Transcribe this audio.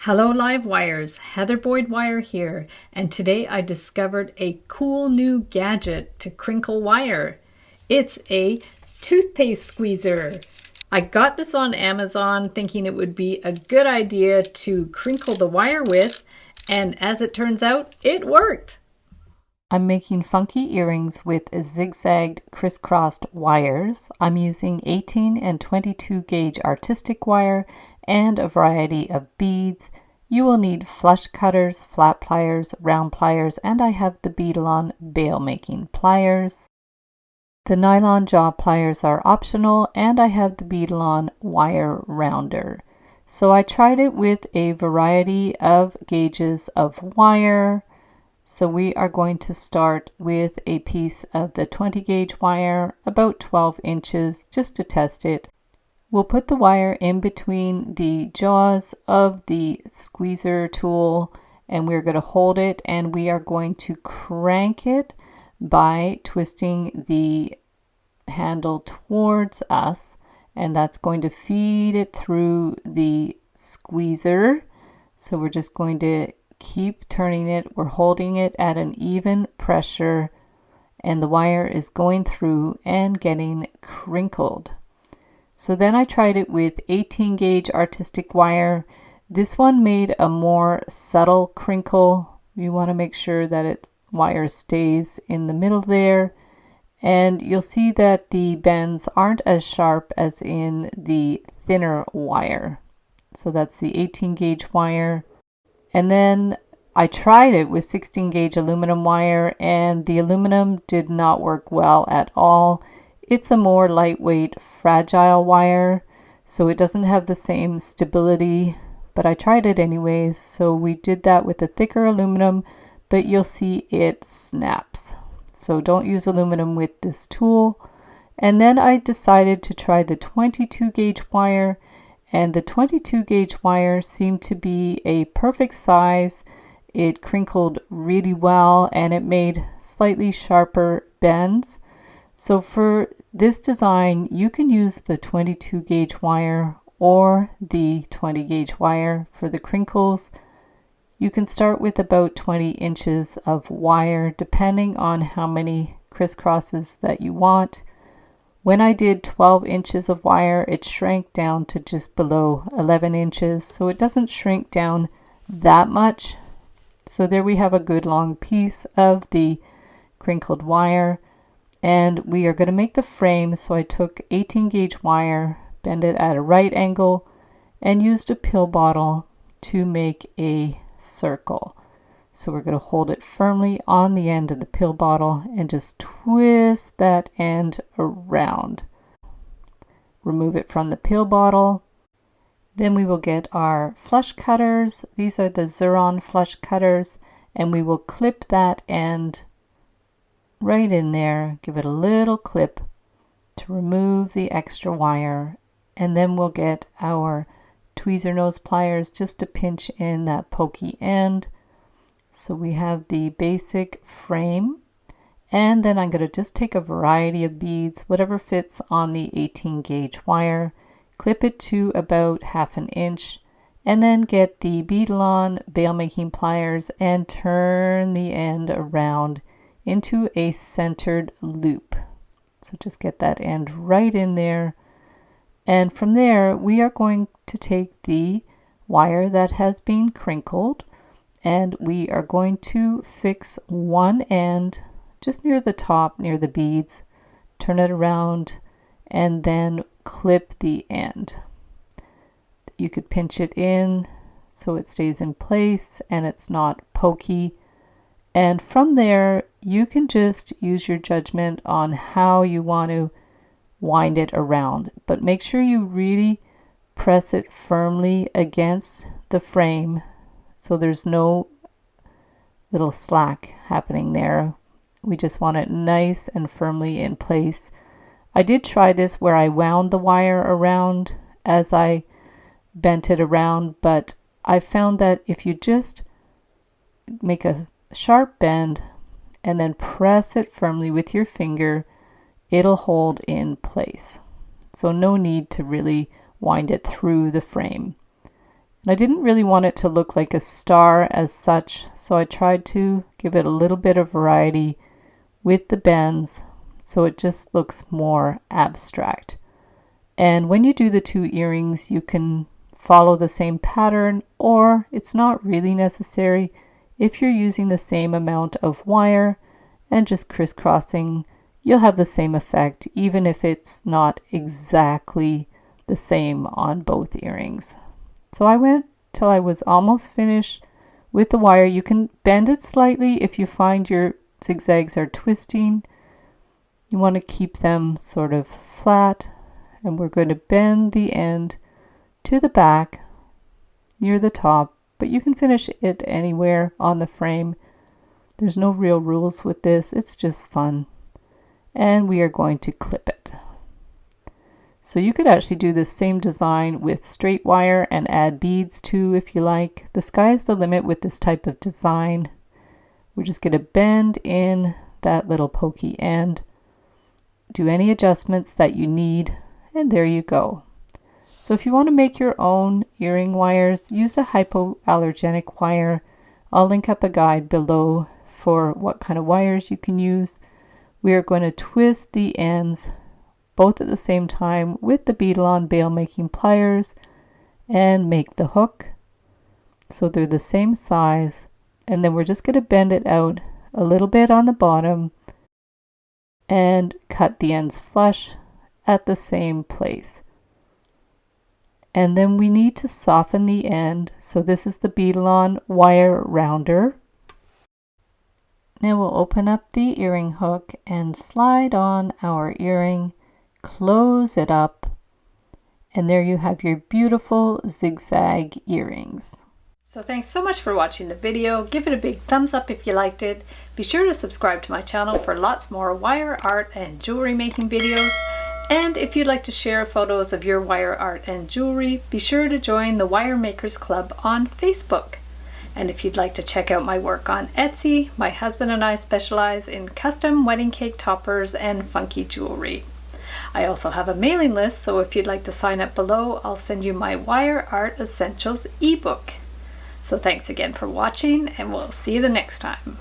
Hello live wires, Heather Boyd Wire here, and today I discovered a cool new gadget to crinkle wire. It's a toothpaste squeezer. I got this on Amazon thinking it would be a good idea to crinkle the wire with, and as it turns out, it worked. I'm making funky earrings with zigzagged crisscrossed wires. I'm using 18 and 22 gauge artistic wire and a variety of beads. You will need flush cutters, flat pliers, round pliers, and I have the Beadalon bail making pliers. The nylon jaw pliers are optional, and I have the Beadalon wire rounder. So I tried it with a variety of gauges of wire. So we are going to start with a piece of the 20 gauge wire, about 12 inches, just to test it. We'll put the wire in between the jaws of the squeezer tool, and we're going to hold it, and we are going to crank it by twisting the handle towards us, and that's going to feed it through the squeezer. So we're just going to keep turning it. We're holding it at an even pressure, and the wire is going through and getting crinkled. So then I tried it with 18 gauge artistic wire. This one made a more subtle crinkle. You want to make sure that its wire stays in the middle there, and you'll see that the bends aren't as sharp as in the thinner wire. So that's the 18 gauge wire. And then I tried it with 16 gauge aluminum wire, and the aluminum did not work well at all. It's a more lightweight, fragile wire, so it doesn't have the same stability, but I tried it anyways. So we did that with the thicker aluminum, but you'll see it snaps. So don't use aluminum with this tool. And then I decided to try the 22 gauge wire, and the 22 gauge wire seemed to be a perfect size. It crinkled really well, and it made slightly sharper bends. So for this design, you can use the 22 gauge wire or the 20 gauge wire for the crinkles. You can start with about 20 inches of wire, depending on how many crisscrosses that you want. When I did 12 inches of wire, it shrank down to just below 11 inches, so it doesn't shrink down that much. So there we have a good long piece of the crinkled wire. And we are going to make the frame. So I took 18 gauge wire, bent it at a right angle, and used a pill bottle to make a circle. So we're going to hold it firmly on the end of the pill bottle and just twist that end around. Remove it from the pill bottle. Then we will get our flush cutters. These are the Xuron flush cutters, and we will clip that end right in there, give it a little clip to remove the extra wire, and then we'll get our tweezer nose pliers just to pinch in that pokey end. So we have the basic frame, and then I'm going to just take a variety of beads, whatever fits on the 18 gauge wire, clip it to about 1/2 inch, and then get the Beadalon bail making pliers and turn the end around into a centered loop. So just get that end right in there, and from there we are going to take the wire that has been crinkled, and we are going to fix one end just near the top, near the beads, turn it around, and then clip the end. You could pinch it in so it stays in place and it's not pokey. And from there, you can just use your judgment on how you want to wind it around. But make sure you really press it firmly against the frame so there's no little slack happening there. We just want it nice and firmly in place. I did try this where I wound the wire around as I bent it around, but I found that if you just make a sharp bend and then press it firmly with your finger, it'll hold in place. So no need to really wind it through the frame. And I didn't really want it to look like a star as such, so I tried to give it a little bit of variety with the bends so it just looks more abstract. And when you do the two earrings, you can follow the same pattern, or it's not really necessary if you're using the same amount of wire and just crisscrossing. You'll have the same effect even if it's not exactly the same on both earrings. So I went till I was almost finished with the wire. You can bend it slightly if you find your zigzags are twisting. You want to keep them sort of flat, and we're going to bend the end to the back near the top, but you can finish it anywhere on the frame. There's no real rules with this, it's just fun. And we are going to clip it. So you could actually do this same design with straight wire and add beads too if you like. The sky's the limit with this type of design. We're just going to bend in that little pokey end, do any adjustments that you need, and there you go. So if you want to make your own earring wires, use a hypoallergenic wire. I'll link up a guide below for what kind of wires you can use. We are going to twist the ends both at the same time with the beadle-on bail making pliers and make the hook so they're the same size, and then we're just going to bend it out a little bit on the bottom and cut the ends flush at the same place. And then we need to soften the end, so this is the beadle-on wire rounder. Now we'll open up the earring hook and slide on our earring, close it up, and there you have your beautiful zigzag earrings. So thanks so much for watching the video. Give it a big thumbs up if you liked it. Be sure to subscribe to my channel for lots more wire art and jewelry making videos. And if you'd like to share photos of your wire art and jewelry, be sure to join the Wire Makers Club on Facebook. And if you'd like to check out my work on Etsy, my husband and I specialize in custom wedding cake toppers and funky jewelry. I also have a mailing list, so if you'd like to sign up below, I'll send you my Wire Art Essentials ebook. So thanks again for watching, and we'll see you the next time.